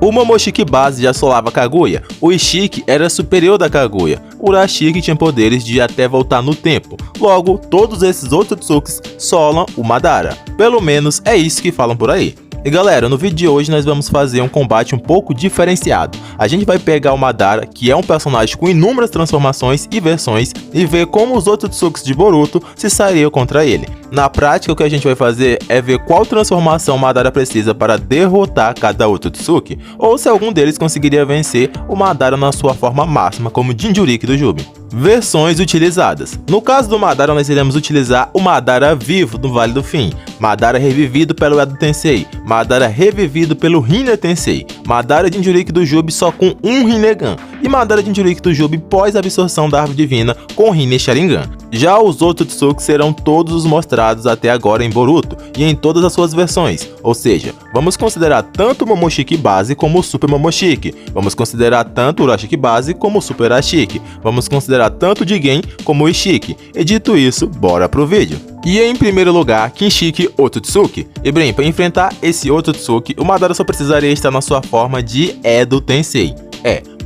O Momoshiki base já assolava Kaguya, o Ishiki era superior da Kaguya, o Urashiki tinha poderes de até voltar no tempo, logo todos esses Otsutsukis solam o Madara. Pelo menos é isso que falam por aí. E galera, no vídeo de hoje nós vamos fazer um combate um pouco diferenciado. A gente vai pegar o Madara, que é um personagem com inúmeras transformações e versões, e ver como os Otsutsukis de Boruto se sairiam contra ele. Na prática, o que a gente vai fazer é ver qual transformação o Madara precisa para derrotar cada Otsutsuki, ou se algum deles conseguiria vencer o Madara na sua forma máxima, como Jinchuriki do Jubi. Versões utilizadas. No caso do Madara, nós iremos utilizar o Madara vivo do Vale do Fim, Madara revivido pelo Edo Tensei, Madara revivido pelo Rinne Tensei, Madara Jinchuriki do Jubi só com um Rinnegan, e Madara Jinchuriki do Jubi pós-absorção da Árvore Divina com Rinne Sharingan. Já os Otsutsuki serão todos mostrados até agora em Boruto e em todas as suas versões, ou seja, vamos considerar tanto o Momoshiki base como o Super Momoshiki, vamos considerar tanto o Urashiki base como o Super Urashiki, vamos considerar tanto o Jigen como o Ishiki, e dito isso, bora pro vídeo. E em primeiro lugar, Kinshiki Otsutsuki. E bem, para enfrentar esse Otsutsuki, o Madara só precisaria estar na sua forma de Edo Tensei.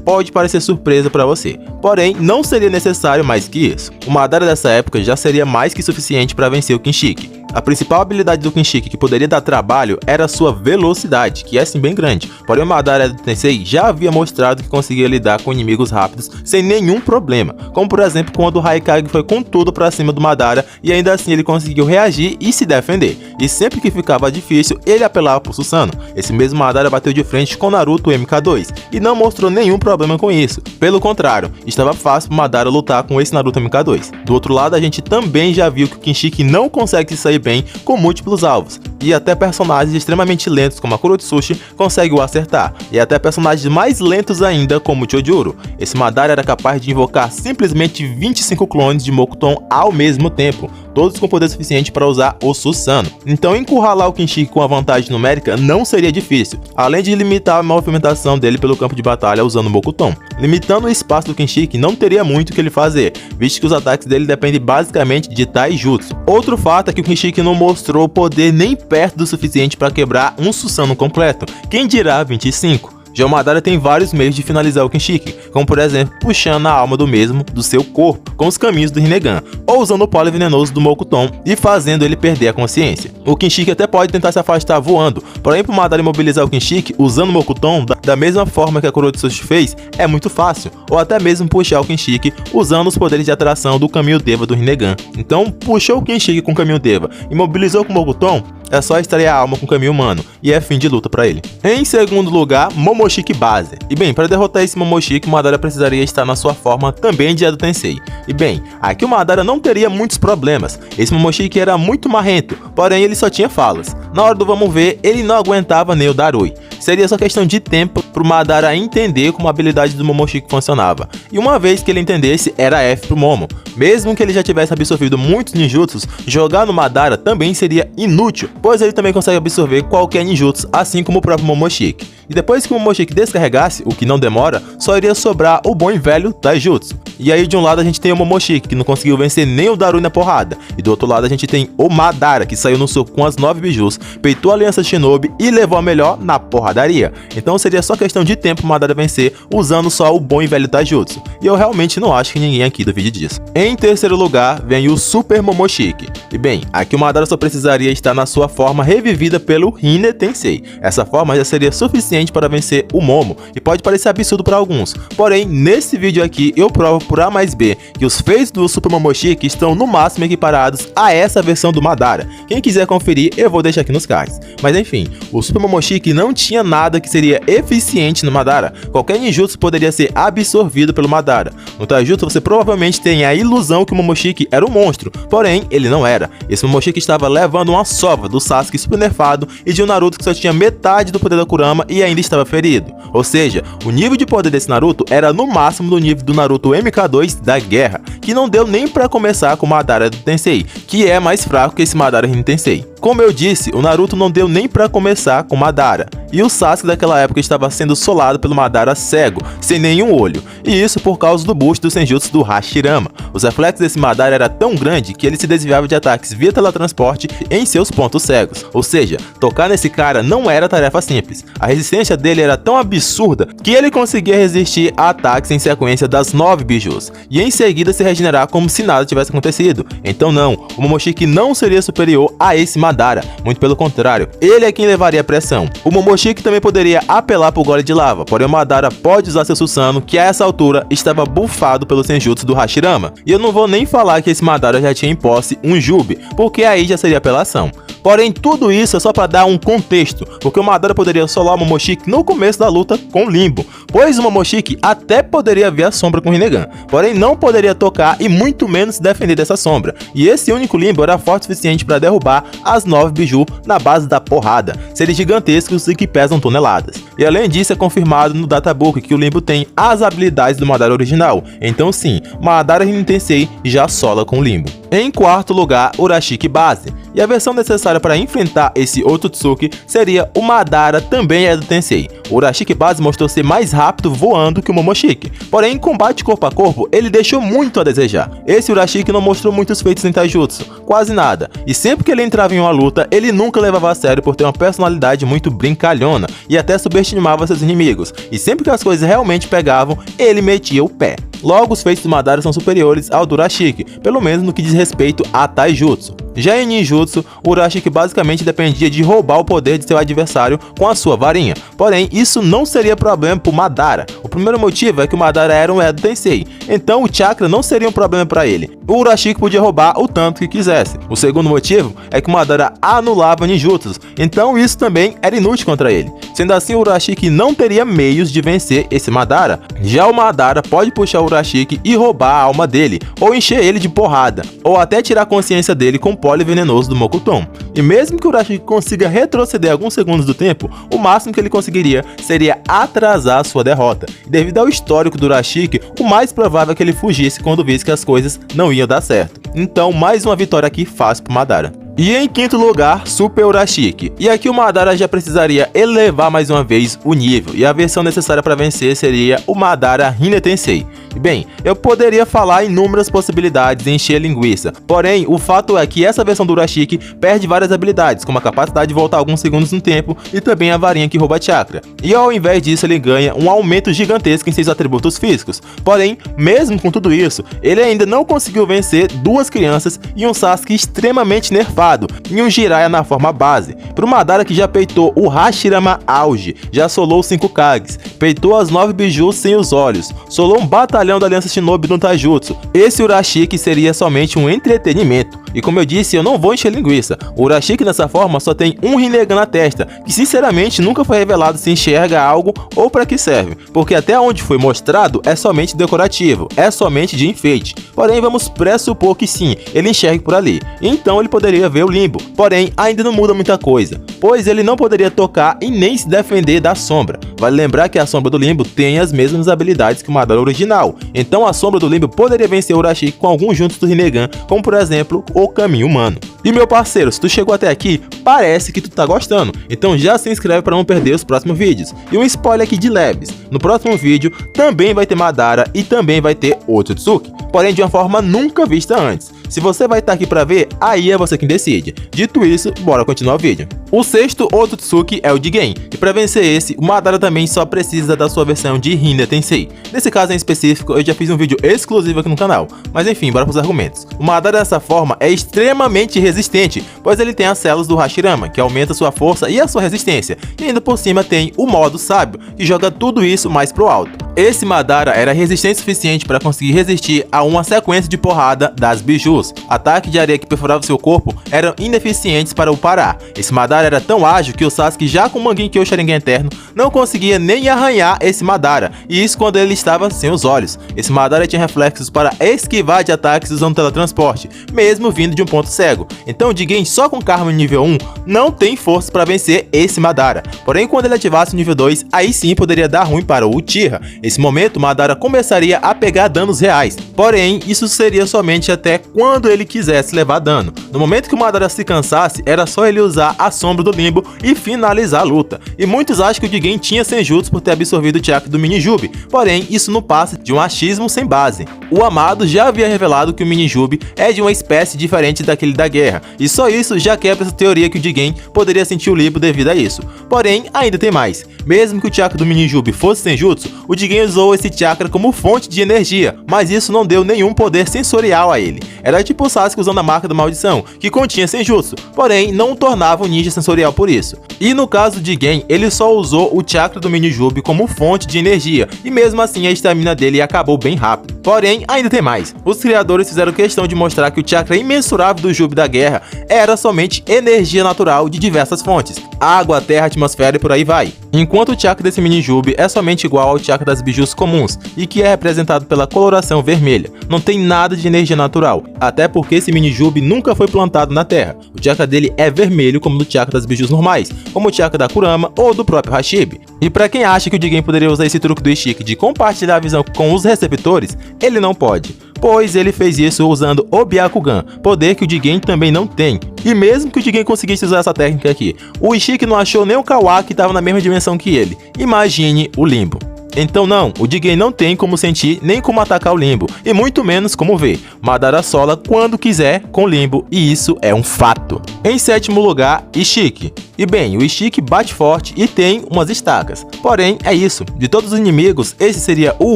Pode parecer surpresa para você, porém não seria necessário mais que isso. O Madara dessa época já seria mais que suficiente para vencer o Kinshiki. A principal habilidade do Kinshiki que poderia dar trabalho era a sua velocidade, que é sim bem grande, porém o Madara Edo Tensei já havia mostrado que conseguia lidar com inimigos rápidos sem nenhum problema, como por exemplo quando o Raikage foi com tudo para cima do Madara e ainda assim ele conseguiu reagir e se defender, e sempre que ficava difícil ele apelava pro Susanoo. Esse mesmo Madara bateu de frente com Naruto MK2 e não mostrou nenhum problema com isso, pelo contrário, estava fácil pro Madara lutar com esse Naruto MK2. Do outro lado, a gente também já viu que o Kinshiki não consegue se sair bem com múltiplos alvos, e até personagens extremamente lentos como a Kurotsushi conseguem o acertar, e até personagens mais lentos ainda como o Chojuro. Esse Madara era capaz de invocar simplesmente 25 clones de Mokuton ao mesmo tempo, todos com poder suficiente para usar o Susanoo. Então encurralar o Kinshiki com a vantagem numérica não seria difícil, além de limitar a movimentação dele pelo campo de batalha usando o Mokuton. Limitando o espaço do Kinshiki não teria muito o que ele fazer, visto que os ataques dele dependem basicamente de Taijutsu. Outro fato é que o Kinshiki não mostrou poder nem perto do suficiente para quebrar um Susanoo completo, quem dirá 25. Já o Madara tem vários meios de finalizar o Kinshiki, como por exemplo puxando a alma do mesmo do seu corpo com os caminhos do Rinnegan, ou usando o pólen venenoso do Mokuton e fazendo ele perder a consciência. O Kinshiki até pode tentar se afastar voando, porém para o Madara imobilizar o Kinshiki usando o Mokuton da mesma forma que a Kurotsushi fez é muito fácil, ou até mesmo puxar o Kinshiki usando os poderes de atração do caminho Deva do Rinnegan. Então puxou o Kinshiki com o caminho Deva, imobilizou com o Mokuton, é só extrair a alma com o caminho humano, e é fim de luta para ele. Em segundo lugar, Momoshiki base. E bem, para derrotar esse Momoshiki, o Madara precisaria estar na sua forma também de Edo Tensei. E bem, aqui o Madara não teria muitos problemas, esse Momoshiki era muito marrento, porém ele só tinha falas. Na hora do vamos ver, ele não aguentava nem o Darui. Seria só questão de tempo pro Madara entender como a habilidade do Momoshiki funcionava. E uma vez que ele entendesse, era F pro Momo. Mesmo que ele já tivesse absorvido muitos ninjutsus, jogar no Madara também seria inútil, pois ele também consegue absorver qualquer ninjutsu, assim como o próprio Momoshiki. E depois que o Momoshiki descarregasse, o que não demora, só iria sobrar o bom e velho Taijutsu. E aí de um lado a gente tem o Momoshiki, que não conseguiu vencer nem o Darui na porrada, e do outro lado a gente tem o Madara, que saiu no soco com as 9 bijus, peitou a aliança Shinobi e levou a melhor na porradaria. Então seria só questão de tempo o Madara vencer usando só o bom e velho Taijutsu, e eu realmente não acho que ninguém aqui duvide disso. Em terceiro lugar vem o Super Momoshiki. E bem, aqui o Madara só precisaria estar na sua forma revivida pelo Rinne Tensei. Essa forma já seria suficiente para vencer o Momo, e pode parecer absurdo para alguns, porém nesse vídeo aqui eu provo por A mais B que os feitos do Super Momoshiki estão no máximo equiparados a essa versão do Madara. Quem quiser conferir eu vou deixar aqui nos cards. Mas enfim, o Super Momoshiki não tinha nada que seria eficiente no Madara, qualquer ninjutsu poderia ser absorvido pelo Madara. No Taijutsu você provavelmente tem a ilusão que o Momoshiki era um monstro, porém ele não era. Esse Momoshiki estava levando uma sova do Sasuke super nerfado e de um Naruto que só tinha metade do poder da Kurama e ainda estava ferido. Ou seja, o nível de poder desse Naruto era no máximo do nível do Naruto MK2 da guerra, que não deu nem pra começar com o Madara do Tensei, que é mais fraco que esse Madara Rinne Tensei. Como eu disse, o Naruto não deu nem pra começar com Madara, e o Sasuke daquela época estava sendo solado pelo Madara cego, sem nenhum olho, e isso por causa do boost do Senjutsu do Hashirama. Os reflexos desse Madara era tão grande que ele se desviava de ataques via teletransporte em seus pontos cegos, ou seja, tocar nesse cara não era tarefa simples. A resistência dele era tão absurda que ele conseguia resistir a ataques em sequência das 9 bijus, e em seguida se regenerar como se nada tivesse acontecido. Então não, o Momoshiki não seria superior a esse Madara, muito pelo contrário, ele é quem levaria a pressão. O Momoshiki também poderia apelar por gole de lava, porém o Madara pode usar seu Susanoo, que a essa altura estava buffado pelo Senjutsu do Hashirama. E eu não vou nem falar que esse Madara já tinha em posse um Jubi, porque aí já seria apelação. Porém, tudo isso é só para dar um contexto, porque o Madara poderia solar o Momoshiki no começo da luta com Limbo, pois o Momoshiki até poderia ver a sombra com o Rinnegan, porém não poderia tocar e muito menos se defender dessa sombra, e esse único Limbo era forte o suficiente para derrubar as 9 biju na base da porrada, seres gigantescos e que pesam toneladas. E além disso é confirmado no databook que o Limbo tem as habilidades do Madara original, então sim, Madara Hinen Tensei já sola com o Limbo. Em quarto lugar, Urashiki base, e a versão necessária para enfrentar esse Otsutsuki seria o Madara também Edo Tensei. O Urashiki base mostrou ser mais rápido voando que o Momoshiki, porém em combate corpo a corpo ele deixou muito a desejar. Esse Urashiki não mostrou muitos feitos em Taijutsu, quase nada, e sempre que ele entrava em uma luta ele nunca levava a sério por ter uma personalidade muito brincalhona e até subestimava seus inimigos, e sempre que as coisas realmente pegavam ele metia o pé. Logo, os feitos do Madara são superiores ao do Urashiki, pelo menos no que diz respeito a Taijutsu. Já em Ninjutsu, o Urashiki basicamente dependia de roubar o poder de seu adversário com a sua varinha, porém isso não seria problema para o Madara. O primeiro motivo é que o Madara era um Edo Tensei, então o chakra não seria um problema para ele. O Urashiki podia roubar o tanto que quisesse. O segundo motivo é que o Madara anulava ninjutsus, então isso também era inútil contra ele. Sendo assim, o Urashiki não teria meios de vencer esse Madara. Já o Madara pode puxar o Urashiki e roubar a alma dele, ou encher ele de porrada, ou até tirar a consciência dele com o póllen venenoso do Mokuton. E mesmo que o Urashiki consiga retroceder alguns segundos do tempo, o máximo que ele conseguiria seria atrasar a sua derrota. E devido ao histórico do Urashiki, o mais provável é que ele fugisse quando visse que as coisas não iam dar certo. Então, mais uma vitória aqui fácil pro Madara. E em quinto lugar, Super Urashiki. E aqui o Madara já precisaria elevar mais uma vez o nível, e a versão necessária para vencer seria o Madara Hinen Tensei. E bem, eu poderia falar inúmeras possibilidades e encher linguiça, porém o fato é que essa versão do Urashiki perde várias habilidades, como a capacidade de voltar alguns segundos no tempo e também a varinha que rouba chakra. E ao invés disso ele ganha um aumento gigantesco em seus atributos físicos. Porém, mesmo com tudo isso, ele ainda não conseguiu vencer duas crianças e um Sasuke extremamente nerfado e um Jiraiya na forma base. Pro Madara que já peitou o Hashirama auge, já solou 5 Kages, peitou as 9 bijus sem os olhos, solou um batalhão da Aliança Shinobi no Taijutsu, esse Urashiki seria somente um entretenimento. E como eu disse, eu não vou encher linguiça. O Urashiki nessa forma só tem um Rinnegan na testa, que sinceramente nunca foi revelado se enxerga algo ou para que serve, porque até onde foi mostrado é somente decorativo, é somente de enfeite. Porém vamos pressupor que sim, ele enxergue por ali, então ele poderia ver o Limbo. Porém ainda não muda muita coisa, pois ele não poderia tocar e nem se defender da sombra. Vale lembrar que a sombra do Limbo tem as mesmas habilidades que o Madara original, então a sombra do Limbo poderia vencer o Urashiki com alguns juntos do Rinnegan, como por exemplo o Caminho Humano. E meu parceiro, se tu chegou até aqui, parece que tu tá gostando, então já se inscreve para não perder os próximos vídeos. E um spoiler aqui de leves, no próximo vídeo também vai ter Madara e também vai ter Otsutsuki, porém de uma forma nunca vista antes. Se você vai estar aqui para ver, aí é você quem decide. Dito isso, bora continuar o vídeo. O sexto Otsutsuki é o Jigen, e para vencer esse, o Madara também só precisa da sua versão de Hinen Tensei. Nesse caso em específico, eu já fiz um vídeo exclusivo aqui no canal, mas enfim, bora pros argumentos. O Madara dessa forma é extremamente resistente, pois ele tem as células do Hashirama, que aumenta sua força e a sua resistência, e ainda por cima tem o modo sábio, que joga tudo isso mais pro alto. Esse Madara era resistente o suficiente para conseguir resistir a uma sequência de porrada das bijus. Ataques de areia que perfuravam seu corpo eram ineficientes para o parar. Esse Madara era tão ágil que o Sasuke, já com o Mangekyou Sharingan Eterno, não conseguia nem arranhar esse Madara, e isso quando ele estava sem os olhos. Esse Madara tinha reflexos para esquivar de ataques usando teletransporte, mesmo vindo de um ponto cego. Então Jigen só com Karma nível 1 não tem força para vencer esse Madara. Porém, quando ele ativasse o nível 2, aí sim poderia dar ruim para o Uchiha. Nesse momento, Madara começaria a pegar danos reais, porém, isso seria somente até quando ele quisesse levar dano. No momento que o Madara se cansasse, era só ele usar a sombra do limbo e finalizar a luta. E muitos acham que o Jigen tinha Senjutsu por ter absorvido o chakra do Minijubi, porém, isso não passa de um achismo sem base. O Amado já havia revelado que o Minijubi é de uma espécie diferente daquele da guerra, e só isso já quebra essa teoria que o Jigen poderia sentir o limbo devido a isso. Porém, ainda tem mais. Mesmo que o chakra do Minijubi fosse Senjutsu, o Jigen usou esse chakra como fonte de energia, mas isso não deu nenhum poder sensorial a ele. Era tipo o Sasuke usando a marca da maldição, que continha Senjutsu, porém não o tornava um ninja sensorial por isso. E no caso de Jigen, ele só usou o chakra do Minijubi como fonte de energia, e mesmo assim a estamina dele acabou bem rápido. Porém, ainda tem mais. Os criadores fizeram questão de mostrar que o chakra imensurável do Jubi da guerra era somente energia natural de diversas fontes: água, terra, atmosfera e por aí vai. Enquanto o chakra desse Minijubi é somente igual ao chakra das bijus comuns, e que é representado pela coloração vermelha. Não tem nada de energia natural, até porque esse Minijubi nunca foi plantado na terra. O chakra dele é vermelho como no chakra das bijus normais, como o chakra da Kurama ou do próprio Hashibi. E pra quem acha que o Jigen poderia usar esse truque do Ishiki de compartilhar a visão com os receptores, ele não pode, pois ele fez isso usando o Byakugan, poder que o Jigen também não tem. E mesmo que o Jigen conseguisse usar essa técnica aqui, o Ishiki não achou nem o Kawa que estava na mesma dimensão que ele. Imagine o limbo. Então não, o Jigen não tem como sentir nem como atacar o limbo, e muito menos como ver. Madara sola quando quiser com o limbo, e isso é um fato. Em sétimo lugar, Ishiki. E bem, o Ishiki bate forte e tem umas estacas. Porém, é isso. De todos os inimigos, esse seria o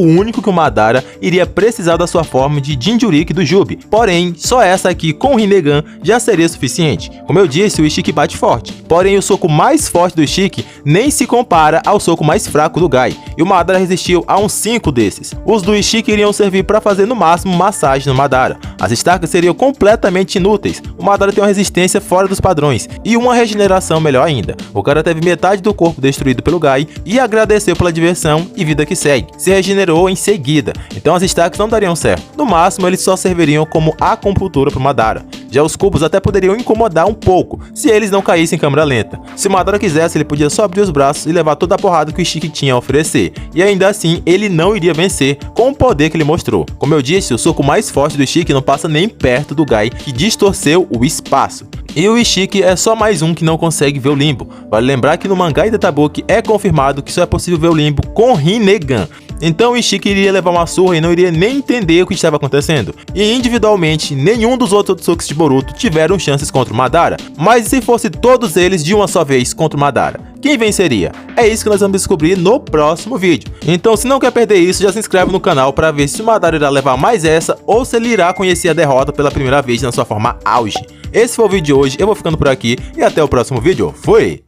único que o Madara iria precisar da sua forma de Jinchuriki do Jubi. Porém, só essa aqui com o Rinnegan já seria suficiente. Como eu disse, o Ishiki bate forte. Porém, o soco mais forte do Ishiki nem se compara ao soco mais fraco do Gai. E o Madara resistiu a uns 5 desses. Os do Ishiki iriam servir para fazer no máximo massagem no Madara. As estacas seriam completamente inúteis. O Madara tem uma resistência fora dos padrões e uma regeneração melhor ainda. O cara teve metade do corpo destruído pelo Gai e agradeceu pela diversão e vida que segue. Se regenerou em seguida. Então as estacas não dariam certo. No máximo, eles só serviriam como acupuntura para o Madara. Já os cubos até poderiam incomodar um pouco, se eles não caíssem em câmera lenta. Se o Madara quisesse, ele podia só abrir os braços e levar toda a porrada que o Ishiki tinha a oferecer. E ainda assim, ele não iria vencer com o poder que ele mostrou. Como eu disse, o soco mais forte do Ishiki não passa nem perto do Gai, que distorceu o espaço. E o Ishiki é só mais um que não consegue ver o limbo. Vale lembrar que no mangá de Tabuki é confirmado que só é possível ver o limbo com Rinnegan. Então o Ishiki iria levar uma surra e não iria nem entender o que estava acontecendo. E individualmente, nenhum dos outros Otsukis de Boruto tiveram chances contra o Madara. Mas e se fosse todos eles de uma só vez contra o Madara? Quem venceria? É isso que nós vamos descobrir no próximo vídeo. Então, se não quer perder isso, já se inscreve no canal para ver se o Madara irá levar mais essa ou se ele irá conhecer a derrota pela primeira vez na sua forma auge. Esse foi o vídeo de hoje, eu vou ficando por aqui e até o próximo vídeo. Fui!